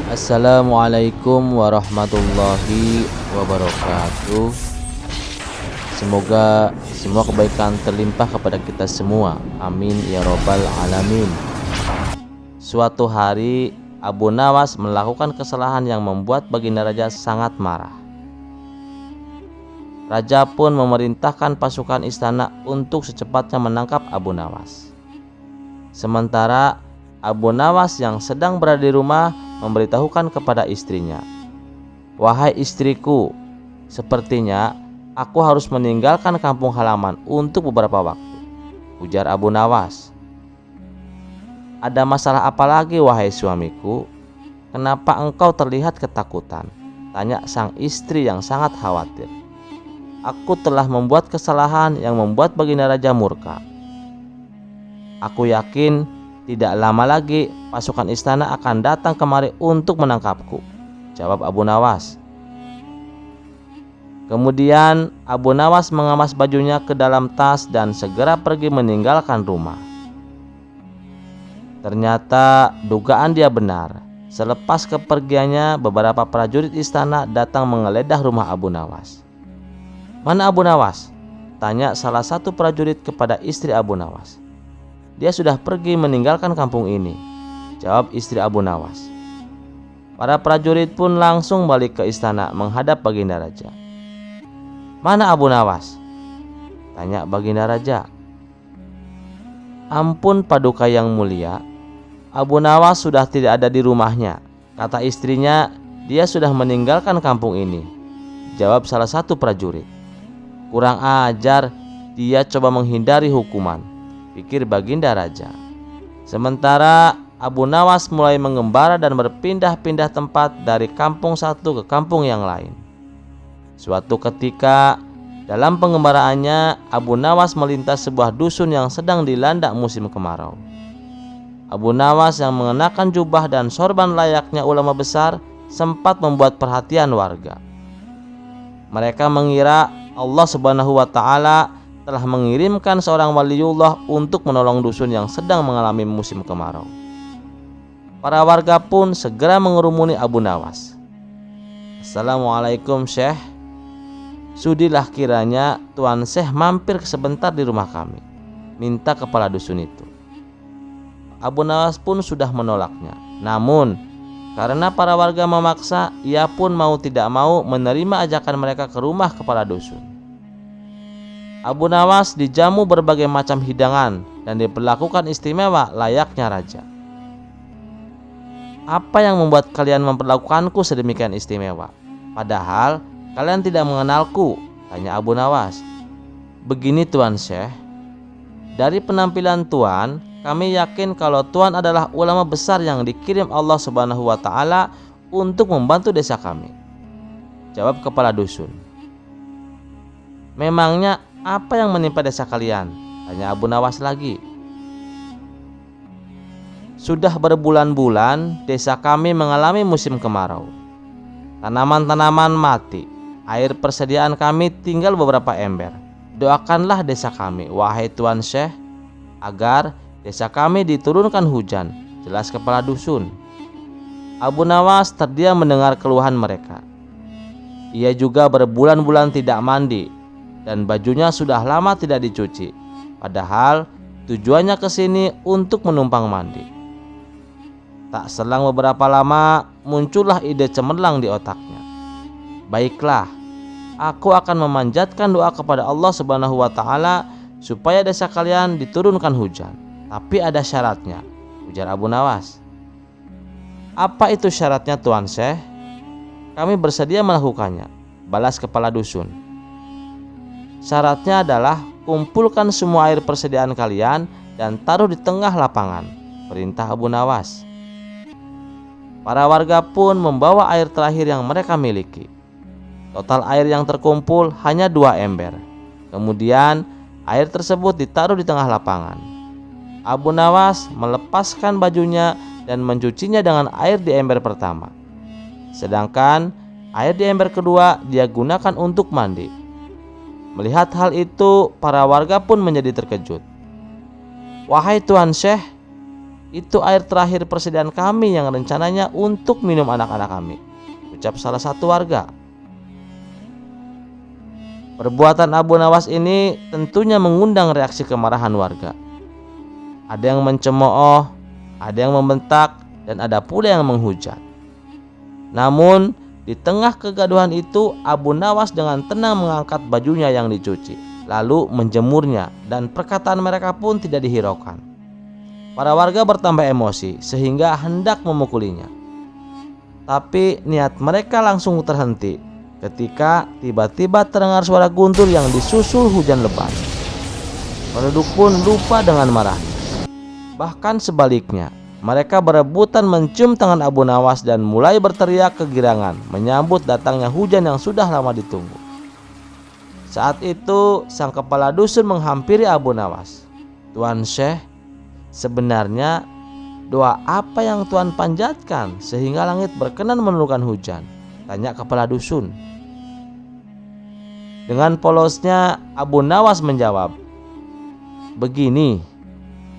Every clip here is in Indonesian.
Assalamualaikum warahmatullahi wabarakatuh. Semoga semua kebaikan terlimpah kepada kita semua. Amin ya robbal alamin. Suatu hari Abu Nawas melakukan kesalahan yang membuat Baginda Raja sangat marah. Raja pun memerintahkan pasukan istana untuk secepatnya menangkap Abu Nawas. Sementara Abu Nawas yang sedang berada di rumah memberitahukan kepada istrinya, "Wahai istriku, sepertinya aku harus meninggalkan kampung halaman untuk beberapa waktu," ujar Abu Nawas. "Ada masalah apa lagi, wahai suamiku? Kenapa engkau terlihat ketakutan?" tanya sang istri yang sangat khawatir. "Aku telah membuat kesalahan yang membuat Baginda Raja murka. Aku yakin tidak lama lagi pasukan istana akan datang kemari untuk menangkapku," jawab Abu Nawas. Kemudian Abu Nawas mengemas bajunya ke dalam tas dan segera pergi meninggalkan rumah. Ternyata dugaan dia benar. Selepas kepergiannya, beberapa prajurit istana datang menggeledah rumah Abu Nawas. "Mana Abu Nawas?" tanya salah satu prajurit kepada istri Abu Nawas. "Dia sudah pergi meninggalkan kampung ini," jawab istri Abu Nawas. Para prajurit pun langsung balik ke istana menghadap Baginda Raja. "Mana Abu Nawas?" tanya Baginda Raja. "Ampun Paduka yang mulia, Abu Nawas sudah tidak ada di rumahnya. Kata istrinya, dia sudah meninggalkan kampung ini," jawab salah satu prajurit. "Kurang ajar, dia coba menghindari hukuman," pikir Baginda Raja. Sementara Abu Nawas mulai mengembara dan berpindah-pindah tempat dari kampung satu ke kampung yang lain. Suatu ketika dalam pengembaraannya, Abu Nawas melintas sebuah dusun yang sedang dilanda musim kemarau. Abu Nawas yang mengenakan jubah dan sorban layaknya ulama besar sempat membuat perhatian warga. Mereka mengira Allah Subhanahu wa Ta'ala telah mengirimkan seorang waliullah untuk menolong dusun yang sedang mengalami musim kemarau. Para warga pun segera mengerumuni Abu Nawas. "Assalamualaikum Syekh, sudilah kiranya Tuan Syekh mampir sebentar di rumah kami," minta kepala dusun itu. Abu Nawas pun sudah menolaknya. Namun karena para warga memaksa, ia pun mau tidak mau menerima ajakan mereka ke rumah kepala dusun. Abu Nawas dijamu berbagai macam hidangan dan diperlakukan istimewa layaknya raja. "Apa yang membuat kalian memperlakukanku sedemikian istimewa? Padahal kalian tidak mengenalku," tanya Abu Nawas. "Begini Tuan Syekh, dari penampilan Tuan, kami yakin kalau Tuan adalah ulama besar yang dikirim Allah Subhanahu wa Ta'ala untuk membantu desa kami," jawab kepala dusun. "Memangnya apa yang menimpa desa kalian?" tanya Abu Nawas lagi. "Sudah berbulan-bulan desa kami mengalami musim kemarau. Tanaman-tanaman mati. Air persediaan kami tinggal beberapa ember. Doakanlah desa kami, wahai Tuan Syekh, agar desa kami diturunkan hujan," jelas kepala dusun. Abu Nawas terdiam mendengar keluhan mereka. Ia juga berbulan-bulan tidak mandi dan bajunya sudah lama tidak dicuci, padahal tujuannya ke sini untuk menumpang mandi. Tak selang beberapa lama muncullah ide cemerlang di otaknya. "Baiklah, aku akan memanjatkan doa kepada Allah Subhanahu wa Ta'ala supaya desa kalian diturunkan hujan. Tapi ada syaratnya," ujar Abu Nawas. "Apa itu syaratnya Tuan Syekh?" "Kami bersedia melakukannya," balas kepala dusun. "Syaratnya adalah kumpulkan semua air persediaan kalian dan taruh di tengah lapangan," perintah Abu Nawas. Para warga pun membawa air terakhir yang mereka miliki. Total air yang terkumpul hanya 2 ember. Kemudian air tersebut ditaruh di tengah lapangan. Abu Nawas melepaskan bajunya dan mencucinya dengan air di ember pertama. Sedangkan air di ember kedua dia gunakan untuk mandi. Melihat hal itu, para warga pun menjadi terkejut. "Wahai Tuan Syekh, Itu air terakhir persediaan kami yang rencananya untuk minum anak-anak kami, ucap salah satu warga. Perbuatan Abu Nawas ini tentunya mengundang reaksi kemarahan warga. Ada yang mencemooh, ada yang membentak, dan ada pula yang menghujat. Namun, di tengah kegaduhan itu, Abu Nawas dengan tenang mengangkat bajunya yang dicuci, lalu menjemurnya, dan perkataan mereka pun tidak dihiraukan. Para warga bertambah emosi sehingga hendak memukulinya. Tapi niat mereka langsung terhenti ketika tiba-tiba terdengar suara guntur yang disusul hujan lebat. Penduduk pun lupa dengan marahnya. Bahkan sebaliknya, mereka berebutan mencium tangan Abu Nawas dan mulai berteriak kegirangan menyambut datangnya hujan yang sudah lama ditunggu. Saat itu sang kepala dusun menghampiri Abu Nawas. "Tuan Syekh, sebenarnya doa apa yang Tuan panjatkan sehingga langit berkenan menurunkan hujan?" tanya kepala dusun. Dengan polosnya Abu Nawas menjawab, "Begini,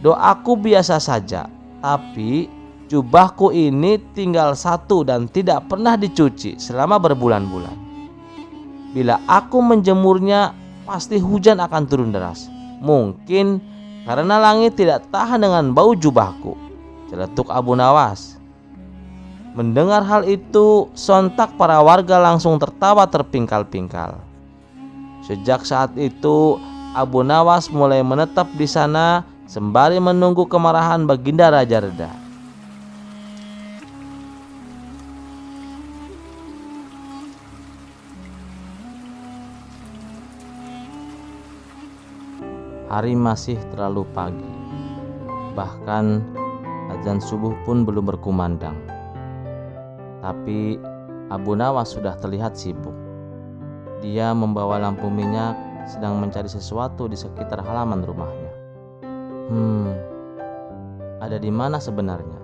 doaku biasa saja, tapi jubahku ini tinggal satu dan tidak pernah dicuci selama berbulan-bulan. Bila aku menjemurnya, pasti hujan akan turun deras. Mungkin karena langit tidak tahan dengan bau jubahku," celetuk Abu Nawas. Mendengar hal itu, sontak para warga langsung tertawa terpingkal-pingkal. Sejak saat itu, Abu Nawas mulai menetap di sana sembari menunggu kemarahan Baginda Raja reda. Hari masih terlalu pagi, bahkan azan subuh pun belum berkumandang. Tapi Abu Nawas sudah terlihat sibuk. Dia membawa lampu minyak, sedang mencari sesuatu di sekitar halaman rumahnya. Ada di mana sebenarnya?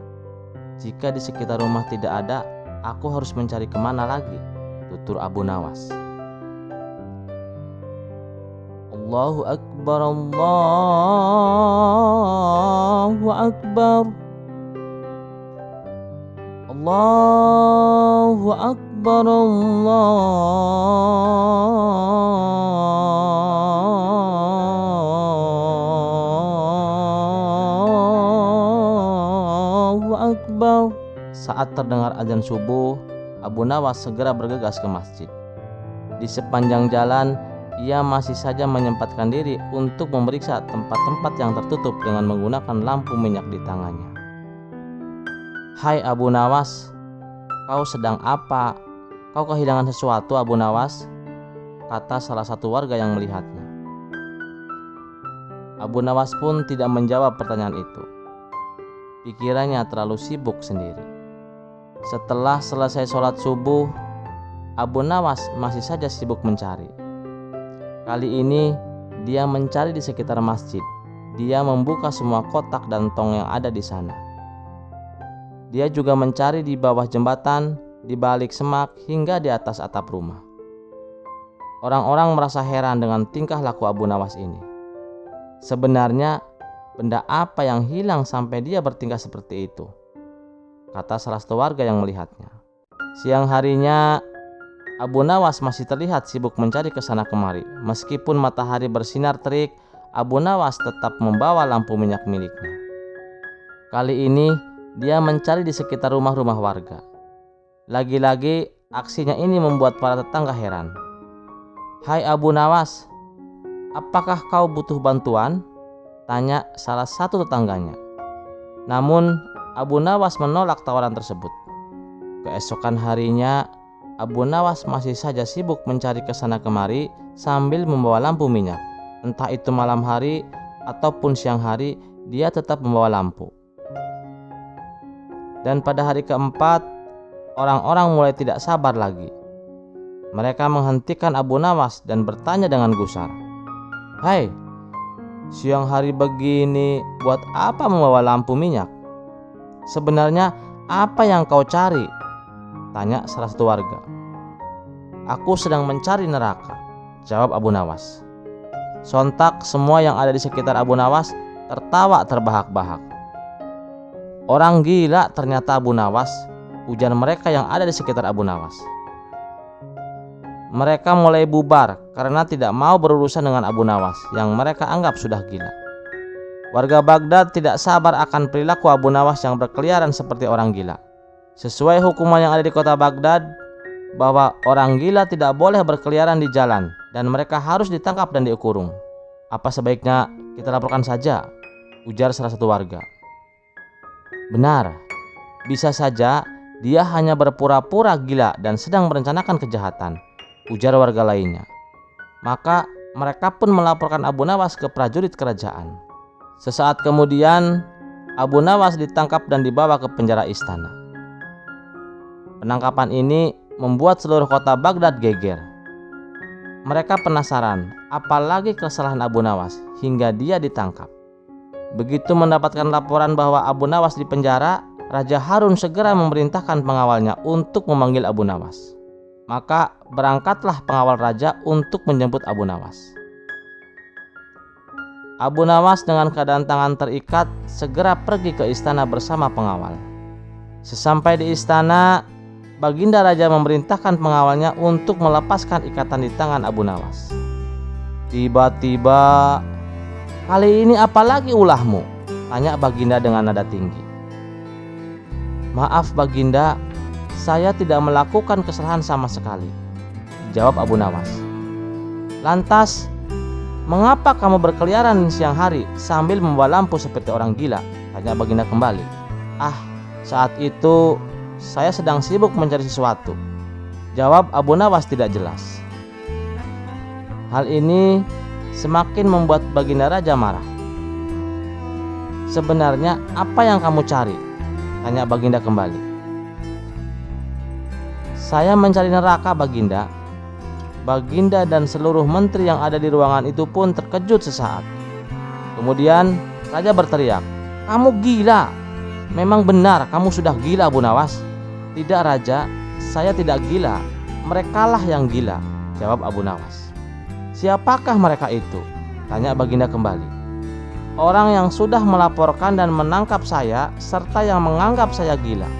Jika di sekitar rumah tidak ada, aku harus mencari kemana lagi? Tutur Abu Nawas. Allahu Akbar, Allahu Akbar, Allahu Akbar, Allahu Akbar. Saat terdengar azan subuh, Abu Nawas segera bergegas ke masjid. Di sepanjang jalan, ia masih saja menyempatkan diri untuk memeriksa tempat-tempat yang tertutup dengan menggunakan lampu minyak di tangannya. "Hai Abu Nawas, kau sedang apa? Kau kehilangan sesuatu, Abu Nawas?" kata salah satu warga yang melihatnya. Abu Nawas pun tidak menjawab pertanyaan itu. Pikirannya terlalu sibuk sendiri. Setelah selesai sholat subuh, Abu Nawas masih saja sibuk mencari. Kali ini dia mencari di sekitar masjid. Dia membuka semua kotak dan tong yang ada di sana. Dia juga mencari di bawah jembatan, di balik semak, hingga di atas atap rumah. Orang-orang merasa heran dengan tingkah laku Abu Nawas ini. Sebenarnya benda apa yang hilang sampai dia bertingkah seperti itu? Kata salah satu warga yang melihatnya. Siang harinya Abu Nawas masih terlihat sibuk mencari ke sana kemari. Meskipun matahari bersinar terik, Abu Nawas tetap membawa lampu minyak miliknya. Kali ini dia mencari di sekitar rumah-rumah warga. Lagi-lagi aksinya ini membuat para tetangga heran. "Hai Abu Nawas, apakah kau butuh bantuan?" tanya salah satu tetangganya. Namun Abu Nawas menolak tawaran tersebut. Keesokan harinya Abu Nawas masih saja sibuk mencari ke sana kemari sambil membawa lampu minyak. Entah itu malam hari ataupun siang hari, dia tetap membawa lampu. Dan pada hari keempat, orang-orang mulai tidak sabar lagi. Mereka menghentikan Abu Nawas dan bertanya dengan gusar, "Hai, siang hari begini buat apa membawa lampu minyak? Sebenarnya apa yang kau cari?" tanya salah satu warga. "Aku sedang mencari neraka," jawab Abu Nawas. Sontak semua yang ada di sekitar Abu Nawas tertawa terbahak-bahak. "Orang gila ternyata Abu Nawas," ujar mereka yang ada di sekitar Abu Nawas. Mereka mulai bubar karena tidak mau berurusan dengan Abu Nawas yang mereka anggap sudah gila. Warga Baghdad tidak sabar akan perilaku Abu Nawas yang berkeliaran seperti orang gila. Sesuai hukuman yang ada di kota Baghdad, bahwa orang gila tidak boleh berkeliaran di jalan dan mereka harus ditangkap dan dikurung. "Apa sebaiknya kita laporkan saja?" ujar salah satu warga. "Benar, bisa saja dia hanya berpura-pura gila dan sedang merencanakan kejahatan," ujar warga lainnya. Maka mereka pun melaporkan Abu Nawas ke prajurit kerajaan. Sesaat kemudian Abu Nawas ditangkap dan dibawa ke penjara istana. Penangkapan ini membuat seluruh kota Baghdad geger. Mereka penasaran apalagi kesalahan Abu Nawas hingga dia ditangkap. Begitu mendapatkan laporan bahwa Abu Nawas di penjara, Raja Harun segera memerintahkan pengawalnya untuk memanggil Abu Nawas. Maka berangkatlah pengawal raja untuk menjemput Abu Nawas. Abu Nawas dengan keadaan tangan terikat segera pergi ke istana bersama pengawal. Sesampai di istana, Baginda Raja memerintahkan pengawalnya untuk melepaskan ikatan di tangan Abu Nawas. Tiba-tiba, "Kali ini apalagi ulahmu?" tanya Baginda dengan nada tinggi. "Maaf Baginda, saya tidak melakukan kesalahan sama sekali," jawab Abu Nawas. "Lantas, mengapa kamu berkeliaran siang hari sambil membawa lampu seperti orang gila?" tanya Baginda kembali. Saat itu saya sedang sibuk mencari sesuatu," jawab Abu Nawas tidak jelas. Hal ini semakin membuat Baginda Raja marah. "Sebenarnya apa yang kamu cari?" tanya Baginda kembali. "Saya mencari neraka Baginda." Baginda dan seluruh menteri yang ada di ruangan itu pun terkejut sesaat. Kemudian Raja berteriak, "Kamu gila! Memang benar kamu sudah gila Abu Nawas." "Tidak Raja, saya tidak gila. Merekalah yang gila," jawab Abu Nawas. "Siapakah mereka itu?" tanya Baginda kembali. "Orang yang sudah melaporkan dan menangkap saya serta yang menganggap saya gila."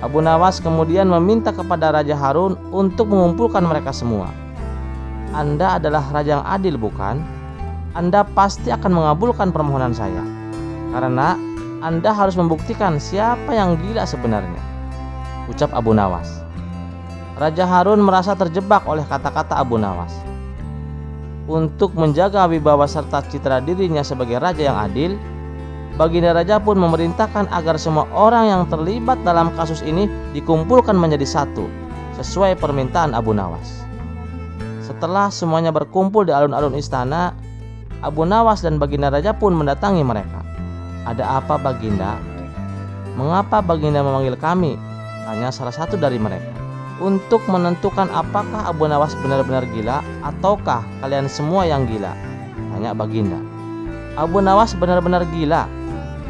Abu Nawas kemudian meminta kepada Raja Harun untuk mengumpulkan mereka semua. "Anda adalah raja yang adil, bukan? Anda pasti akan mengabulkan permohonan saya, karena Anda harus membuktikan siapa yang gila sebenarnya," ucap Abu Nawas. Raja Harun merasa terjebak oleh kata-kata Abu Nawas. Untuk menjaga wibawa serta citra dirinya sebagai raja yang adil, Baginda Raja pun memerintahkan agar semua orang yang terlibat dalam kasus ini dikumpulkan menjadi satu, sesuai permintaan Abu Nawas. Setelah semuanya berkumpul di alun-alun istana, Abu Nawas dan Baginda Raja pun mendatangi mereka. "Ada apa Baginda? Mengapa Baginda memanggil kami?" tanya salah satu dari mereka. "Untuk menentukan apakah Abu Nawas benar-benar gila ataukah kalian semua yang gila?" tanya Baginda. "Abu Nawas benar-benar gila.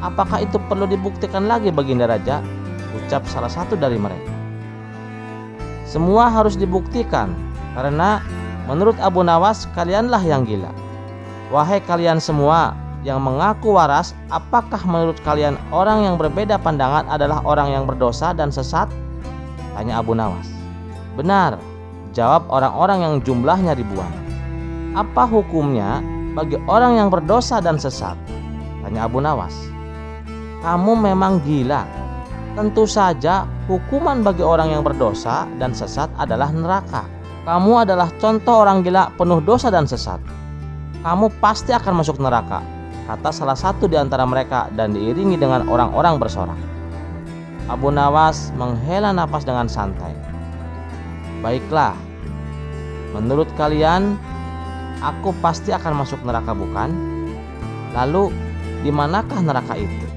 Apakah itu perlu dibuktikan lagi Baginda Raja?" ucap salah satu dari mereka. "Semua harus dibuktikan, karena menurut Abu Nawas kalianlah yang gila. Wahai kalian semua yang mengaku waras, apakah menurut kalian orang yang berbeda pandangan adalah orang yang berdosa dan sesat?" tanya Abu Nawas. "Benar," jawab orang-orang yang jumlahnya ribuan. "Apa hukumnya bagi orang yang berdosa dan sesat?" tanya Abu Nawas. "Kamu memang gila. Tentu saja hukuman bagi orang yang berdosa dan sesat adalah neraka. Kamu adalah contoh orang gila penuh dosa dan sesat. Kamu pasti akan masuk neraka," kata salah satu di antara mereka dan diiringi dengan orang-orang bersorak. Abu Nawas menghela napas dengan santai. "Baiklah, menurut kalian aku pasti akan masuk neraka, bukan? Lalu di manakah neraka itu?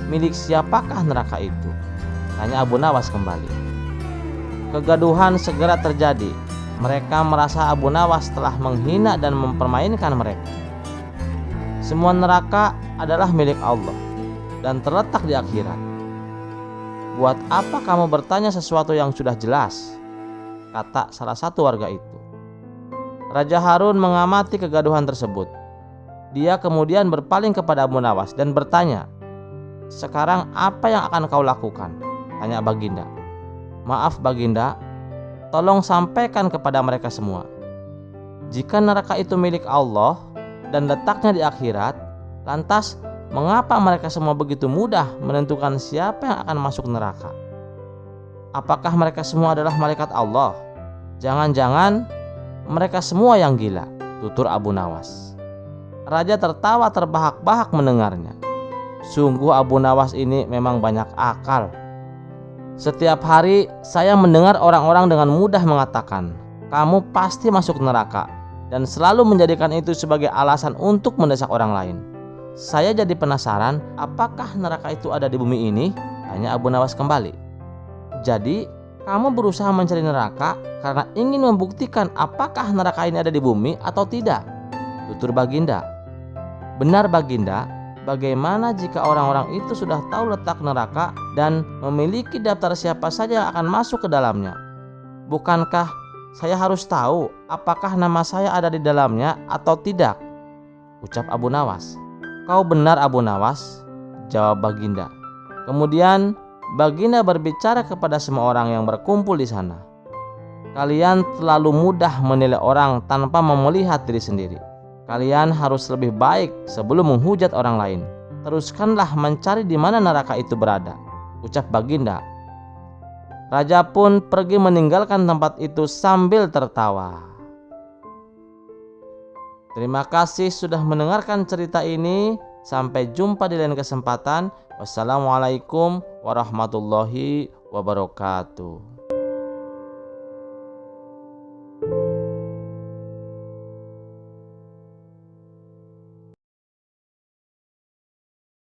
Milik siapakah neraka itu?" tanya Abu Nawas kembali. Kegaduhan segera terjadi. Mereka merasa Abu Nawas telah menghina dan mempermainkan mereka. Semua neraka adalah milik Allah dan terletak di akhirat. "Buat apa kamu bertanya sesuatu yang sudah jelas?" kata salah satu warga itu. Raja Harun mengamati kegaduhan tersebut. Dia kemudian berpaling kepada Abu Nawas dan bertanya, Sekarang apa yang akan kau lakukan? Tanya Baginda. Maaf Baginda, tolong sampaikan kepada mereka semua. Jika neraka itu milik Allah dan letaknya di akhirat, lantas mengapa mereka semua begitu mudah menentukan siapa yang akan masuk neraka? Apakah mereka semua adalah malaikat Allah? Jangan-jangan mereka semua yang gila, tutur Abu Nawas. Raja tertawa terbahak-bahak mendengarnya. Sungguh Abu Nawas ini memang banyak akal. Setiap hari saya mendengar orang-orang dengan mudah mengatakan, kamu pasti masuk neraka, dan selalu menjadikan itu sebagai alasan untuk mendesak orang lain. Saya jadi penasaran, apakah neraka itu ada di bumi ini? Tanya Abu Nawas kembali. Jadi, kamu berusaha mencari neraka karena ingin membuktikan apakah neraka ini ada di bumi atau tidak? Tutur Baginda. Benar Baginda, bagaimana jika orang-orang itu sudah tahu letak neraka dan memiliki daftar siapa saja yang akan masuk ke dalamnya? Bukankah saya harus tahu apakah nama saya ada di dalamnya atau tidak? Ucap Abu Nawas. Kau benar Abu Nawas, jawab Baginda. Kemudian Baginda berbicara kepada semua orang yang berkumpul di sana. Kalian terlalu mudah menilai orang tanpa melihat diri sendiri. Kalian harus lebih baik sebelum menghujat orang lain. Teruskanlah mencari di mana neraka itu berada, ucap Baginda. Raja pun pergi meninggalkan tempat itu sambil tertawa. Terima kasih sudah mendengarkan cerita ini. Sampai jumpa di lain kesempatan. Wassalamualaikum warahmatullahi wabarakatuh.